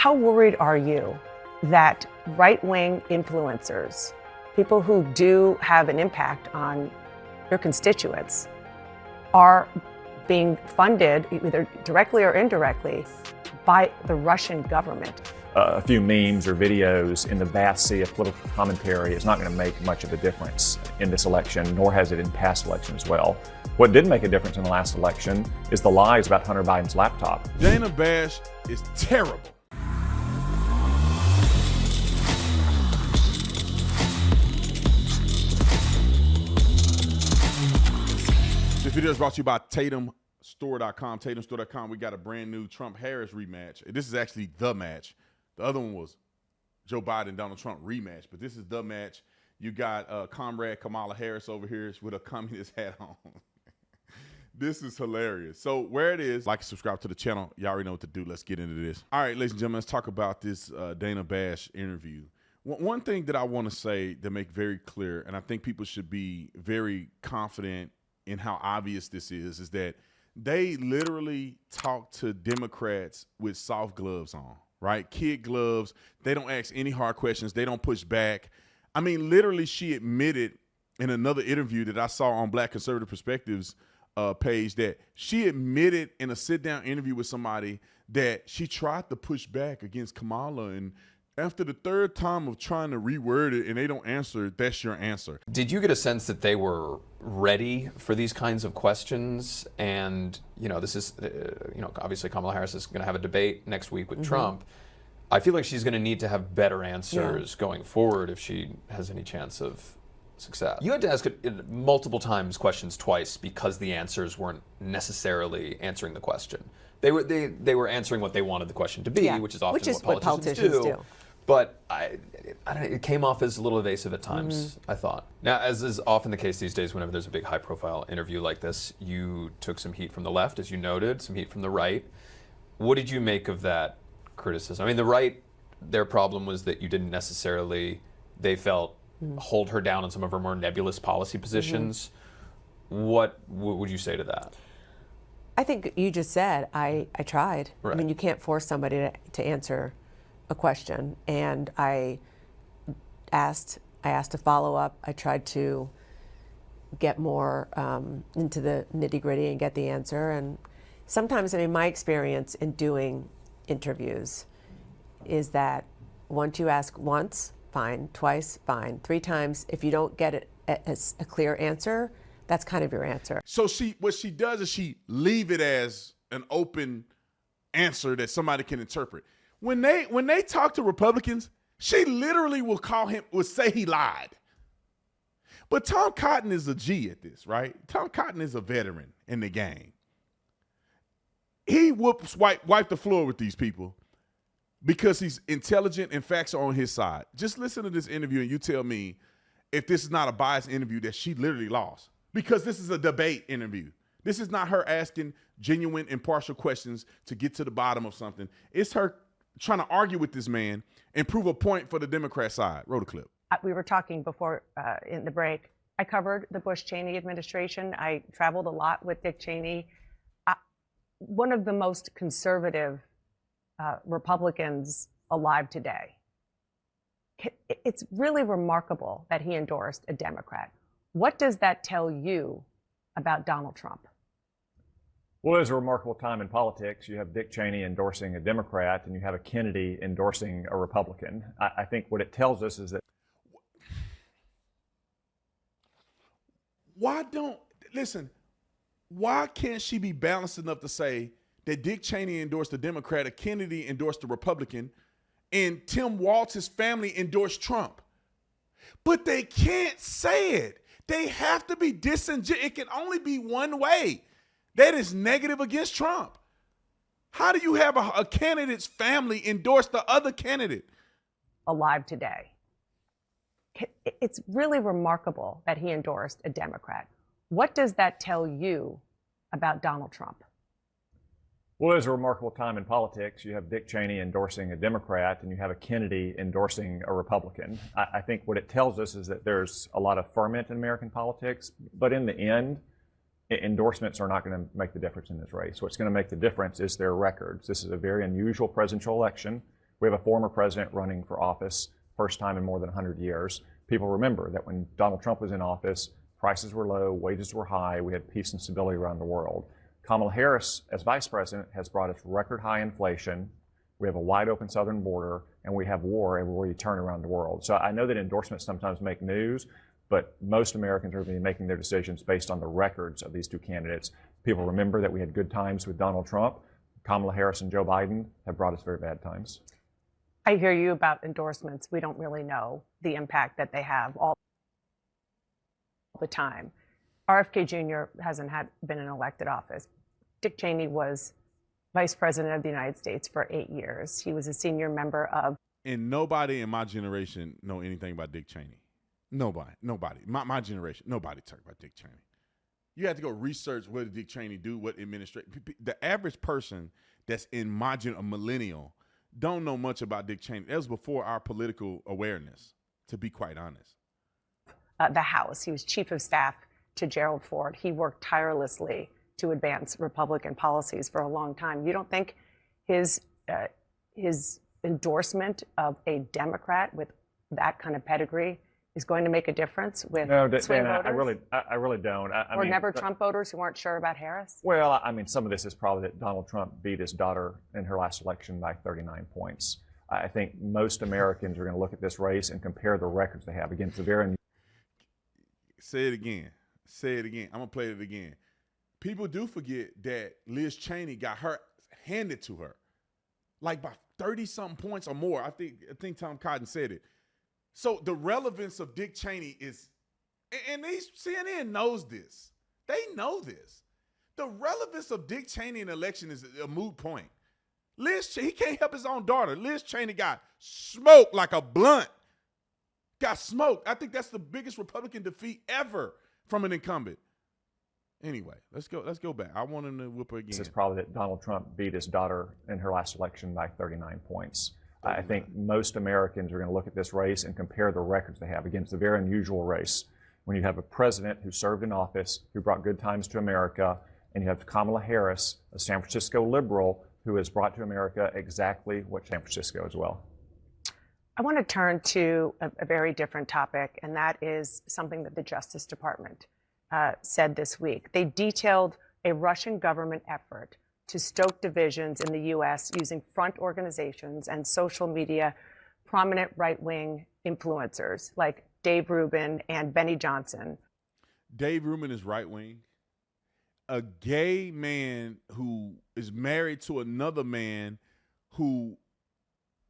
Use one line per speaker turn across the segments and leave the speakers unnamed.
How worried are you that right-wing influencers, people who do have an impact on your constituents, are being funded either directly or indirectly by the Russian government?
A few memes or videos in the vast sea of political commentary is not going to make much of a difference in this election, nor has it in past elections as well. What did make a difference in the last election is the lies about Hunter Biden's laptop.
Dana Bash is terrible. This video is brought to you by TatumStore.com. TatumStore.com. We got a brand new Trump-Harris rematch. This is actually the match. The other one was Joe Biden, Donald Trump rematch, but this is the match. You got comrade Kamala Harris over here with a communist hat on. This is hilarious. So where it is, like and subscribe to the channel. Y'all already know what to do. Let's get into this. All right, ladies and gentlemen, let's talk about this Dana Bash interview. One thing that I want to say to make very clear, and I think people should be very confident in how obvious this is that they literally talk to Democrats with soft gloves on, right? Kid gloves. They don't ask any hard questions. They don't push back. I mean, literally, she admitted in another interview that I saw on Black Conservative Perspectives page that she admitted in a sit-down interview with somebody that she tried to push back against Kamala, and after the third time of trying to reword it and they don't answer, that's your answer.
Did you get a sense that they were ready for these kinds of questions? And, you know, this is, obviously Kamala Harris is going to have a debate next week with Trump. I feel like she's going to need to have better answers going forward if she has any chance of success. You had to ask it multiple times questions twice because the answers weren't necessarily answering the question. They were answering what they wanted the question to be, which is often what politicians do. But I don't know, it came off as a little evasive at times, I thought. Now, as is often the case these days, whenever there's a big high-profile interview like this, you took some heat from the left, as you noted, some heat from the right. What did you make of that criticism? I mean, the right, their problem was that you didn't necessarily, they felt, hold her down on some of her more nebulous policy positions. What would you say to that?
I think you just said, I tried.
Right.
I mean, you can't force somebody to answer a question, and I asked a follow-up. I tried to get more into the nitty-gritty and get the answer. And sometimes, I mean, my experience in doing interviews is that once you ask once, fine, twice, fine, three times, if you don't get it as a clear answer, that's kind of your answer.
So what she does is she leave it as an open answer that somebody can interpret. When they talk to Republicans, she literally will say he lied. But Tom Cotton is a G at this, right? Tom Cotton is a veteran in the game. He wipe the floor with these people because he's intelligent and facts are on his side. Just listen to this interview and you tell me if this is not a biased interview that she literally lost. Because this is a debate interview. This is not her asking genuine, impartial questions to get to the bottom of something. It's her trying to argue with this man and prove a point for the Democrat side. Roll the clip.
We were talking before in the break. I covered the Bush-Cheney administration. I traveled a lot with Dick Cheney. One of the most conservative Republicans alive today. It's really remarkable that he endorsed a Democrat. What does that tell you about Donald Trump?
Well, it was a remarkable time in politics. You have Dick Cheney endorsing a Democrat, and you have a Kennedy endorsing a Republican. I think what it tells us is that...
why can't she be balanced enough to say that Dick Cheney endorsed a Democrat, a Kennedy endorsed a Republican, and Tim Walz's family endorsed Trump? But they can't say it. They have to be disingenuous. It can only be one way. That is negative against Trump. How do you have a candidate's family endorse the other candidate?
Alive today. It's really remarkable that he endorsed a Democrat. What does that tell you about Donald Trump?
Well, it was a remarkable time in politics. You have Dick Cheney endorsing a Democrat, and you have a Kennedy endorsing a Republican. I think what it tells us is that there's a lot of ferment in American politics, but in the end, endorsements are not going to make the difference in this race. What's going to make the difference is their records. This is a very unusual presidential election We have a former president running for office, first time in more than 100 years. People remember that when Donald Trump was in office, prices were low, wages were high, we had peace and stability around the world. Kamala Harris, as vice president, has brought us record high inflation. We have a wide open southern border, and we have war everywhere you turn around the world. So I know that endorsements sometimes make news, but most Americans are going to be making their decisions based on the records of these two candidates. People remember that we had good times with Donald Trump. Kamala Harris and Joe Biden have brought us very bad times.
I hear you about endorsements. We don't really know the impact that they have all the time. RFK Jr. hasn't been in elected office. Dick Cheney was vice president of the United States for 8 years. He was a senior member of.
And nobody in my generation know anything about Dick Cheney. Nobody. My generation, nobody talk about Dick Cheney. You have to go research what did Dick Cheney do, what administration. The average person that's in my a millennial, don't know much about Dick Cheney. That was before our political awareness, to be quite honest.
The House. He was chief of staff to Gerald Ford. He worked tirelessly to advance Republican policies for a long time. You don't think his endorsement of a Democrat with that kind of pedigree is going to make a difference with swing voters?
I really don't.
Or never Trump voters who aren't sure about Harris?
Well, I mean, some of this is probably that Donald Trump beat his daughter in her last election by 39 points. I think most Americans are going to look at this race and compare the records they have against the very.
Say it again. I'm going to play it again. People do forget that Liz Cheney got her handed to her like by 30-something points or more. I think Tom Cotton said it. So the relevance of Dick Cheney is, and CNN knows this. They know this. The relevance of Dick Cheney in the election is a moot point. He can't help his own daughter. Liz Cheney got smoked like a blunt. Got smoked. I think that's the biggest Republican defeat ever from an incumbent. Anyway, let's go back. I want him to whip her again.
This is probably that Donald Trump beat his daughter in her last election by 39 points. I think most Americans are going to look at this race and compare the records they have against the very unusual race. When you have a president who served in office, who brought good times to America, and you have Kamala Harris, a San Francisco liberal, who has brought to America exactly what San Francisco as well.
I want to turn to a very different topic, and that is something that the Justice Department said this week. They detailed a Russian government effort to stoke divisions in the U.S. using front organizations and social media prominent right-wing influencers like Dave Rubin and Benny Johnson.
Dave Rubin is right-wing. A gay man who is married to another man who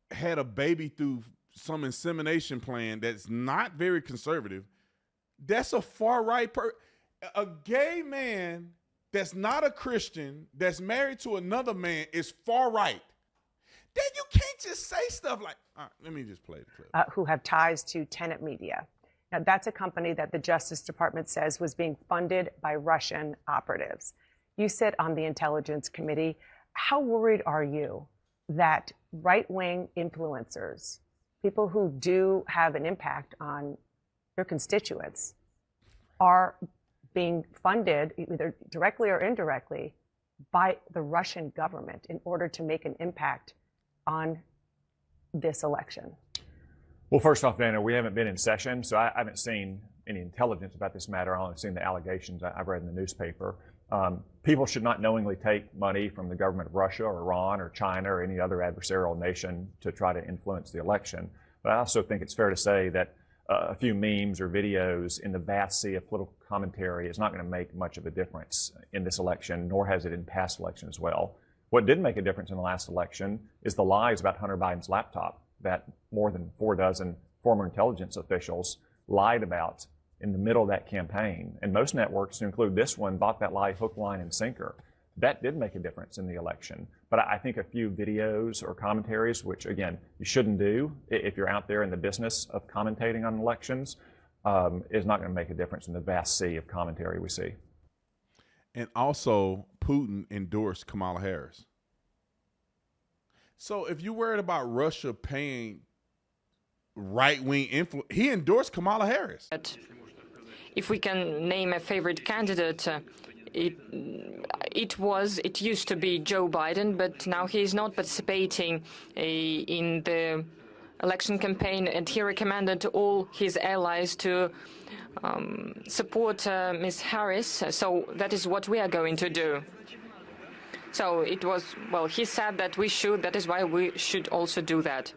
had a baby through some insemination plan that's not very conservative, that's a far-right a gay man that's not a Christian, that's married to another man, is far right. Then you can't just say stuff like, all right, let me just play the clip.
Who have ties to Tenet Media. Now, that's a company that the Justice Department says was being funded by Russian operatives. You sit on the Intelligence Committee. How worried are you that right-wing influencers, people who do have an impact on your constituents, are being funded either directly or indirectly by the Russian government in order to make an impact on this election?
Well, first off, Dana, we haven't been in session, so I haven't seen any intelligence about this matter. I've only seen the allegations I've read in the newspaper. People should not knowingly take money from the government of Russia or Iran or China or any other adversarial nation to try to influence the election. But I also think it's fair to say that a few memes or videos in the vast sea of political commentary is not going to make much of a difference in this election, nor has it in past elections as well. What did make a difference in the last election is the lies about Hunter Biden's laptop that more than 4 dozen former intelligence officials lied about in the middle of that campaign. And most networks, to include this one, bought that lie hook, line, and sinker. That did make a difference in the election. But I think a few videos or commentaries, which, again, you shouldn't do if you're out there in the business of commentating on elections, is not going to make a difference in the vast sea of commentary we see.
And also, Putin endorsed Kamala Harris. So if you're worried about Russia paying right-wing influence, he endorsed Kamala Harris.
If we can name a favorite candidate, it used to be Joe Biden, but now he is not participating in the election campaign, and he recommended to all his allies to support Ms. Harris. So that is what we are going to do. So it was, well, he said that we should, that is why we should also do that.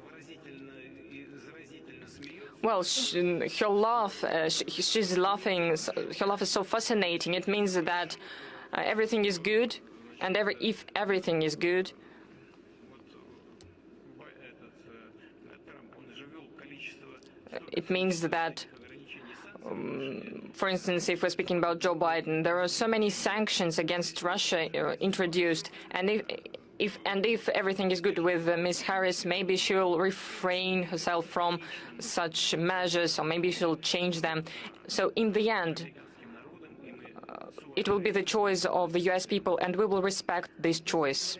Well, her laugh, she's laughing, her laugh is so fascinating. It means that everything is good, and if everything is good, it means that, for instance, if we're speaking about Joe Biden, there are so many sanctions against Russia introduced, and if everything is good with Ms. Harris, maybe she'll refrain herself from such measures, or maybe she'll change them. So in the end, it will be the choice of the U.S. people, and we will respect this choice.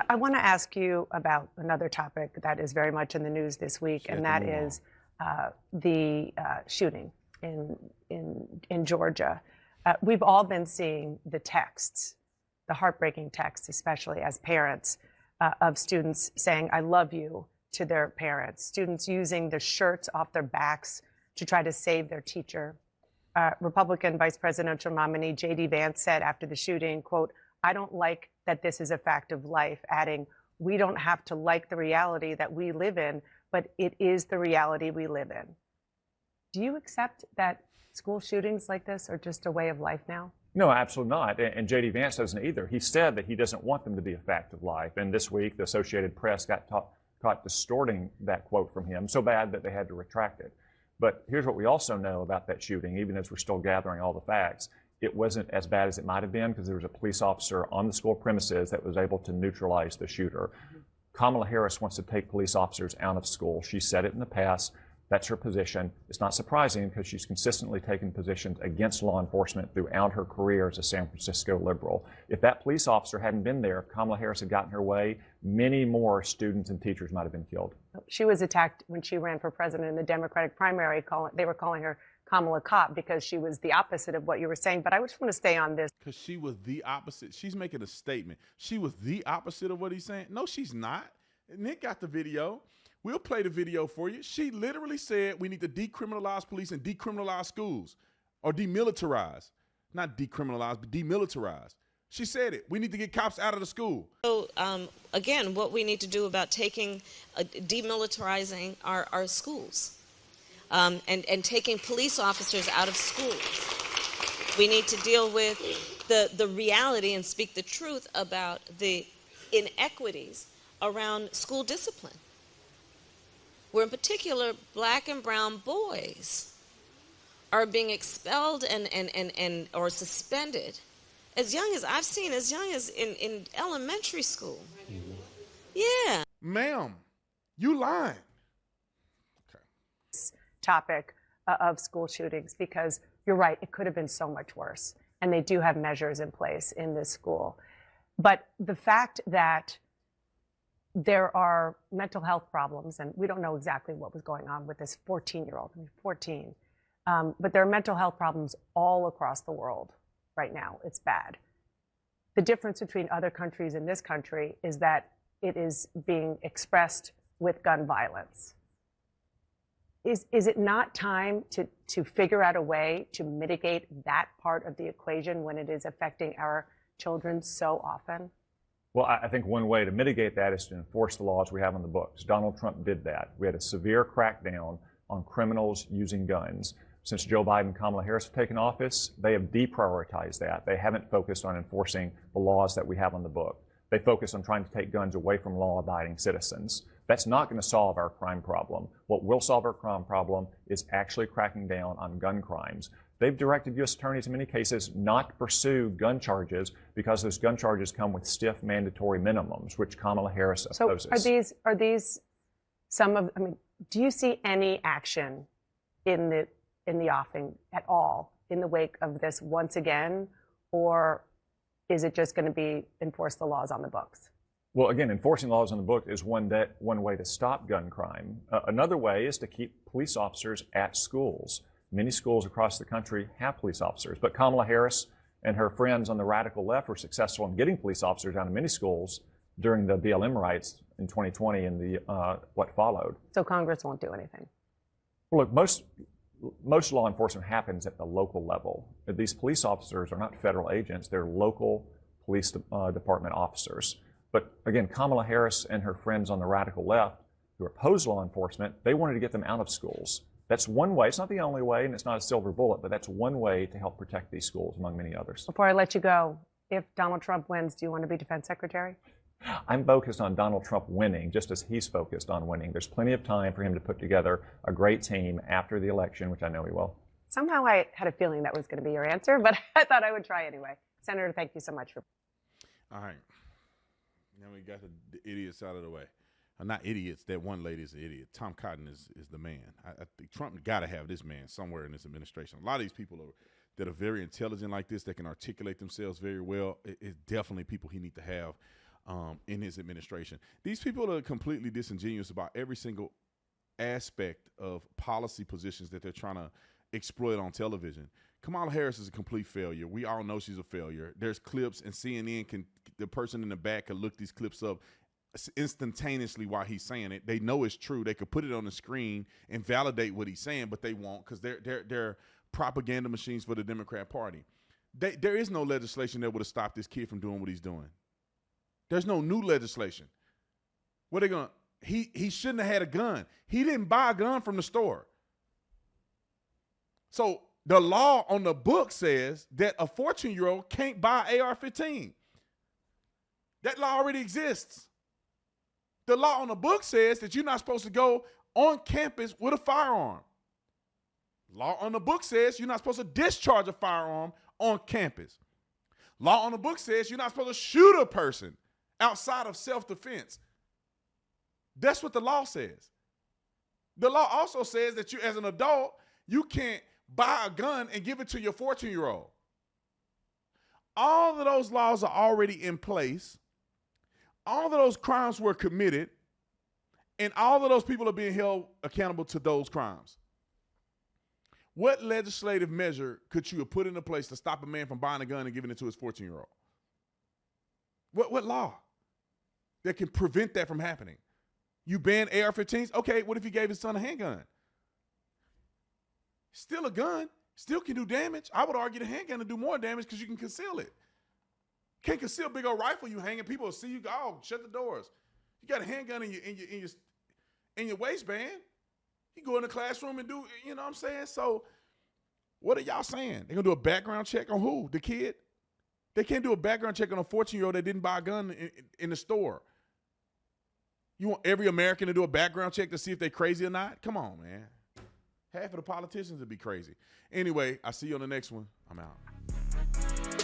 I want to ask you about another topic that is very much in the news this week, and that is the shooting in Georgia. We've all been seeing the texts, the heartbreaking texts, especially as parents, of students saying, "I love you," to their parents, students using the shirts off their backs to try to save their teacher. Republican Vice Presidential nominee J.D. Vance said after the shooting, quote, "I don't like that this is a fact of life," adding, "We don't have to like the reality that we live in, but it is the reality we live in." Do you accept that school shootings like this are just a way of life now?
No, absolutely not. And J.D. Vance doesn't either. He said that he doesn't want them to be a fact of life. And this week, the Associated Press got caught distorting that quote from him so bad that they had to retract it. But here's what we also know about that shooting, even as we're still gathering all the facts. It wasn't as bad as it might have been because there was a police officer on the school premises that was able to neutralize the shooter. Kamala Harris wants to take police officers out of school. She said it in the past. That's her position. It's not surprising because she's consistently taken positions against law enforcement throughout her career as a San Francisco liberal. If that police officer hadn't been there, if Kamala Harris had gotten her way, many more students and teachers might have been killed.
She was attacked when she ran for president in the Democratic primary. They were calling her Kamala Cop because she was the opposite of what you were saying. But I just want to stay on this.
Because she was the opposite. She's making a statement. She was the opposite of what he's saying. No, she's not. Nick got the video. We'll play the video for you. She literally said we need to decriminalize police and decriminalize schools, or demilitarize. Not decriminalize, but demilitarize. She said it. We need to get cops out of the school.
So, again, what we need to do about demilitarizing our schools and taking police officers out of schools. We need to deal with the reality and speak the truth about the inequities around school discipline, where in particular black and brown boys are being expelled and or suspended as young as I've seen, as young as in elementary school. Yeah.
Ma'am, you lying. Okay.
Topic of school shootings, because you're right, it could have been so much worse. And they do have measures in place in this school. But the fact that there are mental health problems, and we don't know exactly what was going on with this 14-year-old, 14. But there are mental health problems all across the world right now. It's bad. The difference between other countries and this country is that it is being expressed with gun violence. Is it not time to figure out a way to mitigate that part of the equation when it is affecting our children so often?
Well, I think one way to mitigate that is to enforce the laws we have on the books. Donald Trump did that. We had a severe crackdown on criminals using guns. Since Joe Biden and Kamala Harris have taken office, they have deprioritized that. They haven't focused on enforcing the laws that we have on the book. They focus on trying to take guns away from law-abiding citizens. That's not going to solve our crime problem. What will solve our crime problem is actually cracking down on gun crimes. They've directed U.S. attorneys in many cases not to pursue gun charges because those gun charges come with stiff mandatory minimums, which Kamala Harris opposes.
So are these some of? I mean, do you see any action in the offing at all in the wake of this once again, or is it just going to be enforce the laws on the books?
Well, again, enforcing laws on the book is one way to stop gun crime. Another way is to keep police officers at schools. Many schools across the country have police officers, but Kamala Harris and her friends on the radical left were successful in getting police officers out of many schools during the BLM riots in 2020 and the what followed.
So Congress won't do anything.
Well, look, most law enforcement happens at the local level. These police officers are not federal agents; they're local police department officers. But again, Kamala Harris and her friends on the radical left who oppose law enforcement, they wanted to get them out of schools. That's one way. It's not the only way, and it's not a silver bullet, but that's one way to help protect these schools, among many others.
Before I let you go, if Donald Trump wins, do you want to be defense secretary?
I'm focused on Donald Trump winning, just as he's focused on winning. There's plenty of time for him to put together a great team after the election, which I know he will.
Somehow I had a feeling that was going to be your answer, but I thought I would try anyway. Senator, thank you so much for.
All right. Now we got the idiots out of the way. Not idiots. That one lady is an idiot. Tom Cotton is the man. I think Trump got to have this man somewhere in this administration. A lot of these people that are very intelligent like this, that can articulate themselves very well, it's definitely people he needs to have in his administration. These people are completely disingenuous about every single aspect of policy positions that they're trying to exploit on television. Kamala Harris is a complete failure. We all know she's a failure. There's clips, and CNN the person in the back can look these clips up instantaneously while he's saying it. They know it's true. They could put it on the screen and validate what he's saying, but they won't because they're propaganda machines for the Democrat Party. There is no legislation that would have stopped this kid from doing what he's doing. There's no new legislation. What are they going to? He shouldn't have had a gun. He didn't buy a gun from the store. So the law on the book says that a 14-year-old can't buy AR-15. That law already exists. The law on the book says that you're not supposed to go on campus with a firearm. Law on the book says you're not supposed to discharge a firearm on campus. Law on the book says you're not supposed to shoot a person outside of self-defense. That's what the law says. The law also says that you, as an adult, you can't buy a gun and give it to your 14-year-old. All of those laws are already in place. All of those crimes were committed, and all of those people are being held accountable to those crimes. What legislative measure could you have put into place to stop a man from buying a gun and giving it to his 14-year-old? What law that can prevent that from happening? You ban AR-15s? Okay, what if he gave his son a handgun? Still a gun, still can do damage. I would argue the handgun will do more damage because you can conceal it. Can't conceal a big old rifle you hanging. People will see you go, oh, shut the doors. You got a handgun in your waistband. You go in the classroom and do, you know what I'm saying? So what are y'all saying? They're going to do a background check on who? The kid? They can't do a background check on a 14-year-old that didn't buy a gun in the store. You want every American to do a background check to see if they're crazy or not? Come on, man. Half of the politicians would be crazy. Anyway, I'll see you on the next one. I'm out.